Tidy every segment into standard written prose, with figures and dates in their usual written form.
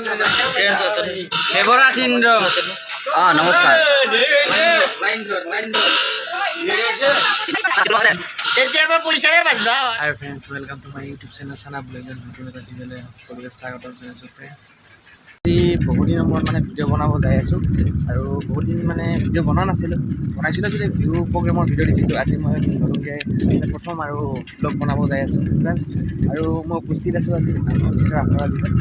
দেৱৰাজ ইন্দ্ৰ নমস্কাৰ। Hi friends, welcome to my YouTube channel Sana Blogger video' এটা দিবলৈ সকলোকে স্বাগত জনাইছোঁ ফ্ৰেণ্ড। বহুত দিনৰ মূৰত মানে ভিডিঅ' বনাব যাই আছোঁ আৰু বহুত দিন মানে ভিডিঅ' বনোৱা নাছিলোঁ, বনাইছিলোঁ যদি বিহু প্ৰগ্ৰেমৰ ভিডিঅ' দিছিলোঁ। আজি মই নতুনকৈ প্ৰথম আৰু ব্লগ বনাব যাই আছোঁ ফ্ৰেণ্ডছ। আৰু মই উপস্থিত আছোঁ আজি আবাহন থিয়েটাৰ আখৰা বিহুত।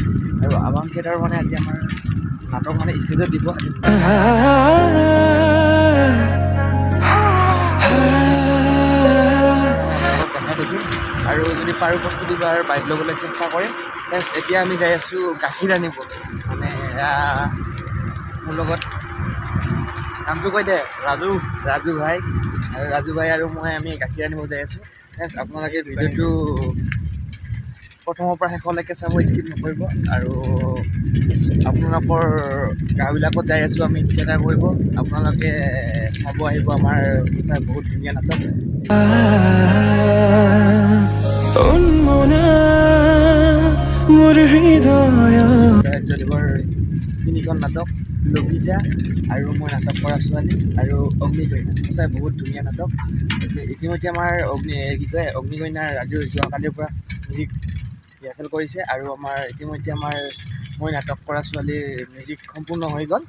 আৰু আবাহন থিয়েটাৰ মানে আজি আমাৰ নাটক মানে ষ্টেজত দিব আজি। আৰু যদি পাৰো প্ৰস্তুতি বাৰ বাইক ল'বলৈ চেষ্টা কৰিম। এতিয়া আমি যাই আছোঁ গাখীৰ আনিব, মানে মোৰ লগত নামটো কৈ দে ৰাজু ভাই, আৰু ৰাজু ভাই আৰু মই আমি গাখীৰ আনিব যাই আছোঁ। আপোনালোকে ভিডিঅ'টো প্ৰথমৰ পৰা শেষলৈকে চাব, স্কিপ নকৰিব। আৰু আপোনালোকৰ গাঁওবিলাকত যাই আছোঁ আমি থিয়েটাৰ কৰিব, আপোনালোকে চাব আহিব। আমাৰ সঁচাই বহুত ধুনীয়া নাটক দেৱৰ তিনিখন নাটক, লভিতা আৰু মই নাটক কৰা ছোৱালী আৰু অগ্নিকন্যা। সঁচাই বহুত ধুনীয়া নাটক। ইতিমধ্যে আমাৰ অগ্নিকন্যাৰ ৰাজু যোৱাকালিৰ পৰা মিউজিক ৰিহাৰ্চেল কৰিছে, আৰু আমাৰ ইতিমধ্যে মই নাটক কৰা ছোৱালীৰ মিউজিক সম্পূৰ্ণ হৈ গ'ল।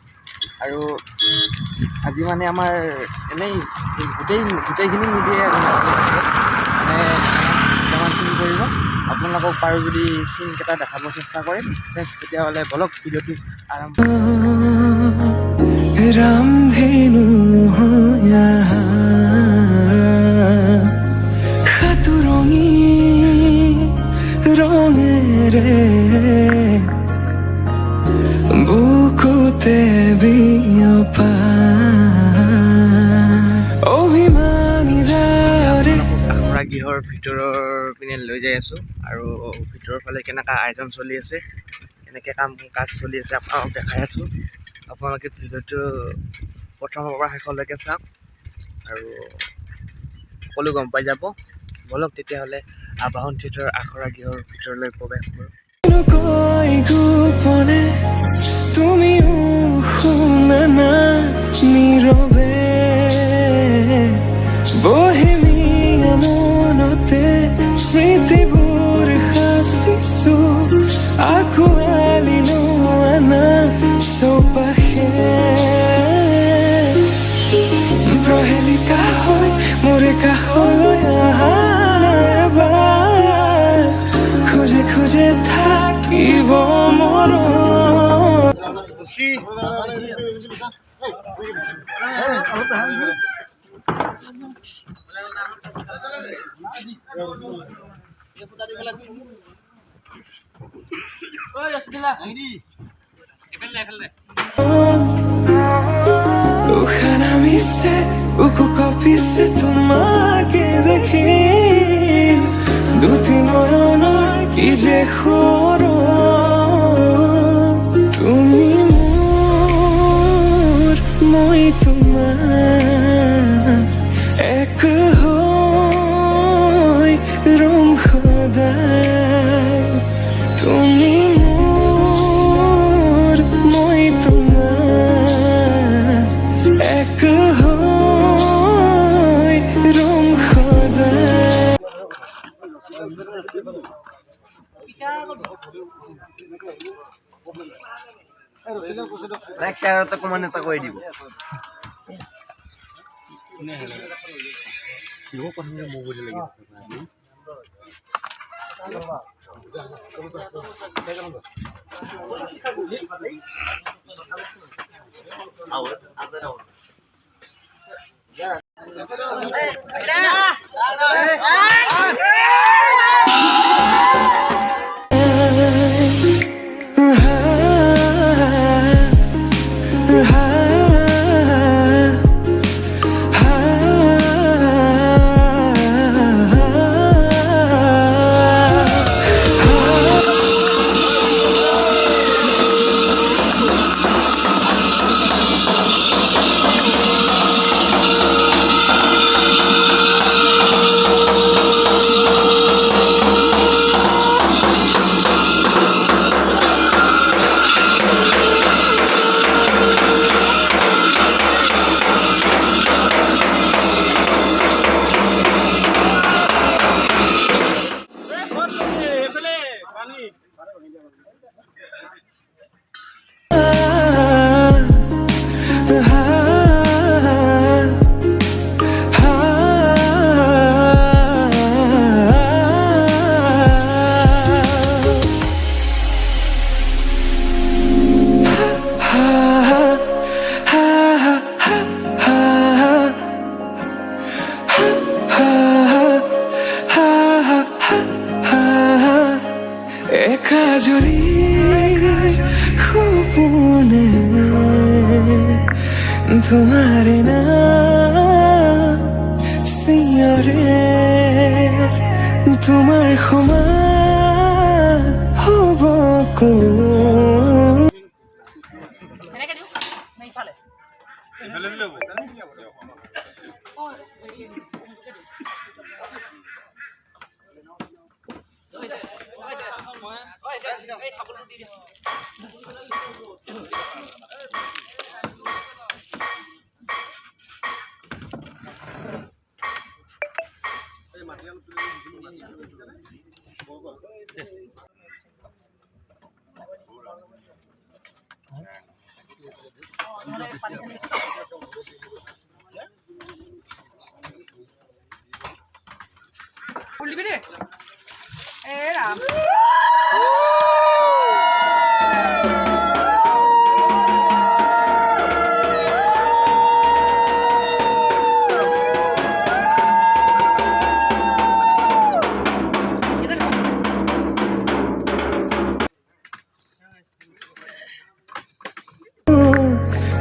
আৰু আজি মানে আমাৰ এনেই গোটেইখিনি নিদিয়ে, মানে কেইটামান চিন কৰিব। আপোনালোকক পাৰোঁ যদি চিনকেইটা দেখাব চেষ্টা কৰিম তেতিয়াহ'লে বলক ভিডিঅ'টো আৰম্ভ। रामधेनु हो यहाँ खतुरंगी रंगेरे बुकुते बियपा অভিমানী ধাৰে আখৰা গৃহৰ ভিতৰৰ পিনে লৈ যাই আছোঁ, আৰু ভিতৰৰ ফালে কেনেকুৱা আয়োজন চলি আছে, কেনেকৈ কাম কাজ চলি আছে আপোনালোক দেখাই আছোঁ। আপোনালোকে ভিডিঅ'টো প্ৰথমৰ পৰা শেষলৈকে চাওক আৰু সকলো গম পাই যাব। বলক তেতিয়াহ'লে আবাহন থিয়েটাৰৰ আখৰা গৃহৰ ভিতৰলৈ প্ৰৱেশ কৰোঁ। গোপনে তুমিও শুনা না নীৰৱে বহেমিয়া মনতে স্মৃতিবোৰ সাঁচিছোঁ, আঁকোৱালি লোৱা চৌপাশে প্ৰহেলিকা হৈ মোৰে কাষলৈ অহা এবাৰ খোজে খোজে থাকিব মন। উশাহ নামিছে উকু কঁপিছে তোমাকে দেখি, দুটি নয়নৰ কি যে সৰ তুমি মোৰ মই তোমাৰ এক হৈ ৰম সদায়, তুমি মোৰ মই তোমাৰ এক হৈ ৰম সদায়। নেক্সট আৰু অকণমান এটা কৰি দিব। প্ৰথমে মোক বুজি লাগিব সপোনে তোমাৰে নাম চিঞৰে তোমাৰ সমান হ'ব কোন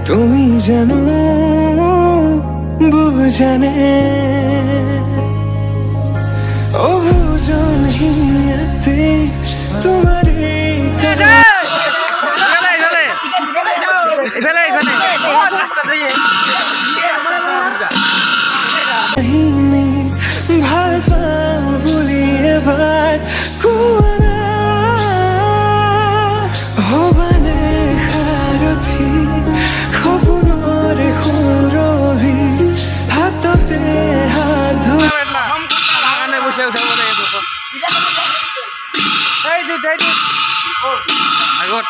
তুমি জানো বুজানে অবুজনহীনতে তোমাৰে কাহিনী ভাল পাওঁ বুলি এবাৰ কোৱা না হ'বানে সাৰথি সপোনৰে সুৰভি হাততে হাত ধৰি বসে উঠাব আগত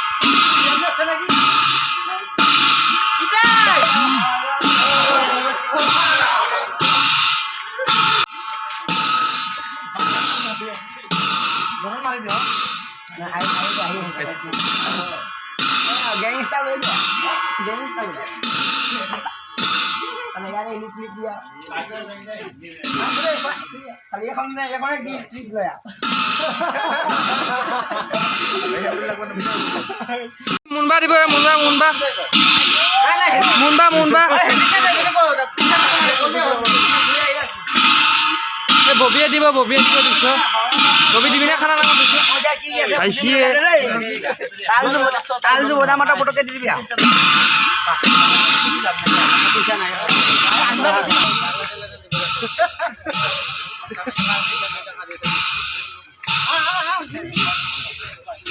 মুনবা দিব মুনবা মুনবা মুনবা মুনবা ববিয়ে দিব দিছ ববি দিবি না খানা নাম দিছ আইছিয়ে তালু ওটা মোটা ফটোকে দি দিবি পয়সা নাই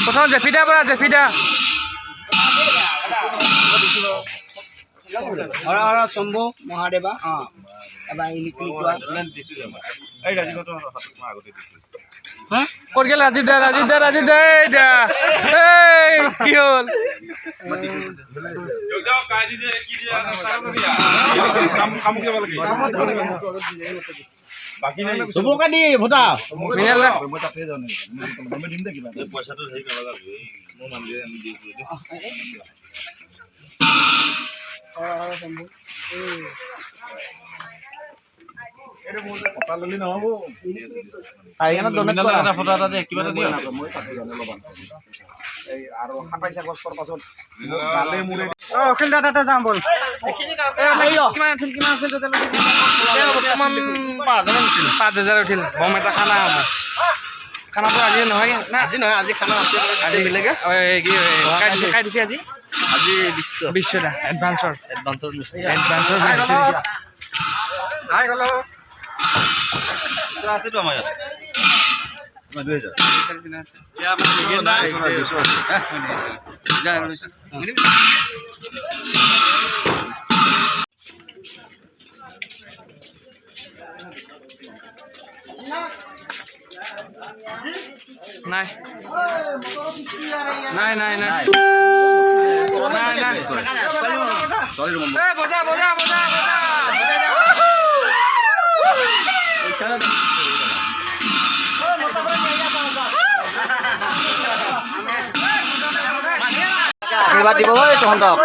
প্রথম জেফিদা পৰা জেফিদা হৰ হৰ শম্ভু মহাদেৱা এবাৰ ইলিক্ট্ৰিক ক'ত গেল ৰাজীৱ দা কি হ'ল যাম বল বৰ্তমান 5,000 উঠিল বম এটা খানা হ'ব খানাটো আজি নহয় না আজি নহয় আজি খানা আছে আজি বেলেগে খাই দিছে আজি বিশ্বদা এডভান্সৰ হাই গ'লো আছে তো আমাৰ ইয়াত 2000 নাই বজা আশীৰ্বাদ দিব তহঁতক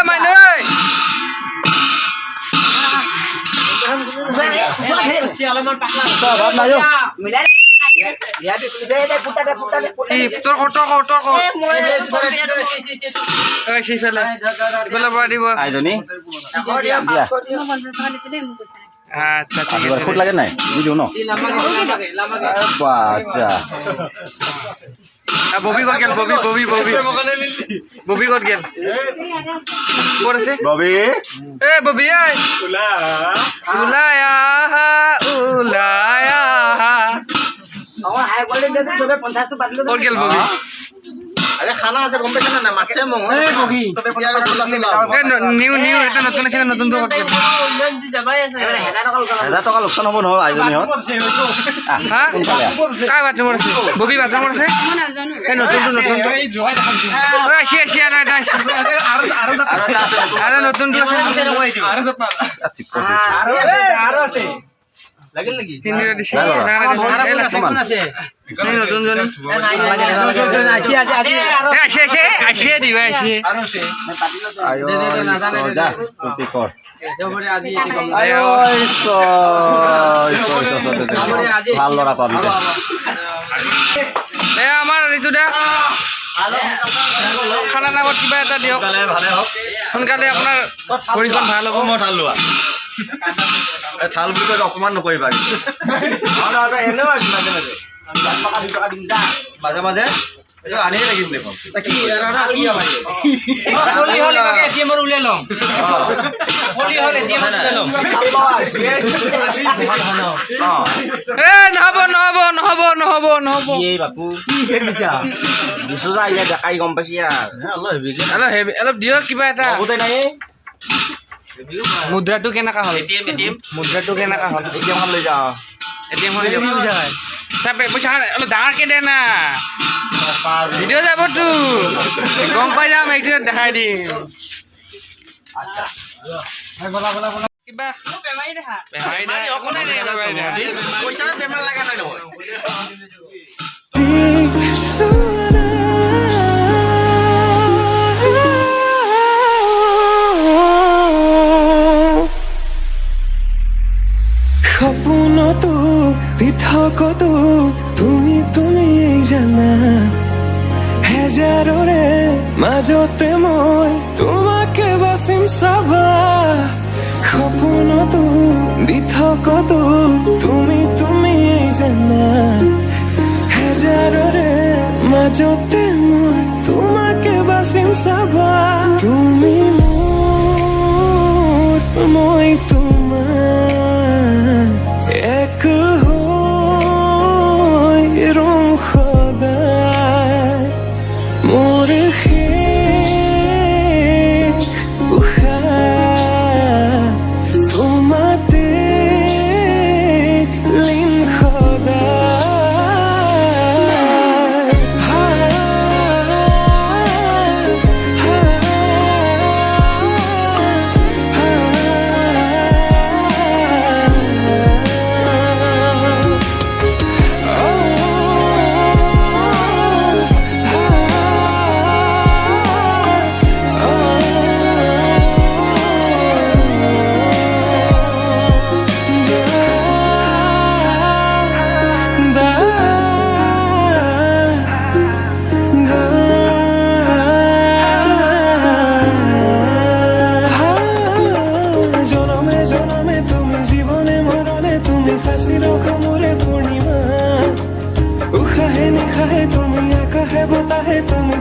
মাইনু ঐ ভাত নাই অ'। তোৰ সেইফালে ইফালে পৰা দিব আইজনী দিয়া আচ্ছা ঠিক আজিবাৰ আছে ফুট লাগে নাই দি দিওঁ ন আচ্ছা ববি ক'ত গেল ববি ববি ক'ত গেল ক'ত আছে ববি এ ববি ঐ ওলাই আহা ক'ত গেল ববি আরে খানা আছে গম পাইছ না মাছে মং নিউ এটা নতুন আছে নতুনটো ক'ত গেল 1000 টকা লোকচান হ'ব নহয় আইজনীহত হা কাই বাথৰুমত আছে ববি বাথৰুমত আছে সেই নতুনটো ঐ আসি আৰু এটা আছে আৰু নতুনটো আছে লাগিল নেকি হিন্দীৰে দিছে কিমান নতুনজনী আসি দিবা আসি আয়ো যা তুই কৰ আয়ো ভাল লৰা পাবি এ আমাৰ ঋতু দা খানা নামত কিবা এটা দিয়ক ভালে হওক সোনকালে আপোনাৰ ভৰিখন ভাল হ'ব মই ঠাল লোৱা ঠাল বুলি কৈ অকমান নকৰিবা মাজে মাজে এইটো আনিয়ে থাকিম দেখোন এ নহ'ব অলপ দিয়ক কিবা এটা মুদ্ৰাটো কেনেকা হ'ল মুদ্ৰাটো কেনেকা হ'ল এটিএমখন লৈ যাওঁ এটিএমখন পইচা অলপ ডাঙৰকে দে না ভিডিঅ' যাবতো গম পাই যাম একদিনত দেখাই দিম কিবা বেমাৰ লগা নাই নহয় সপোনতো পৃথকতো তুমি জানা হেজাৰৰে মাজতে মই তোমাকে বাচিম চাবা সপোনতো পৃথকতো তুমি জানা হেজাৰৰে মাজতে মই তোমাকে বাচিম চাবা তুমি মোৰ মই তোমাৰ এক হৈ ৰম সদায় মোৰ শেষ উশাহ তোমাতে লীন উশাহে নিশাহে তুমি আকাশে বতাহে তুমি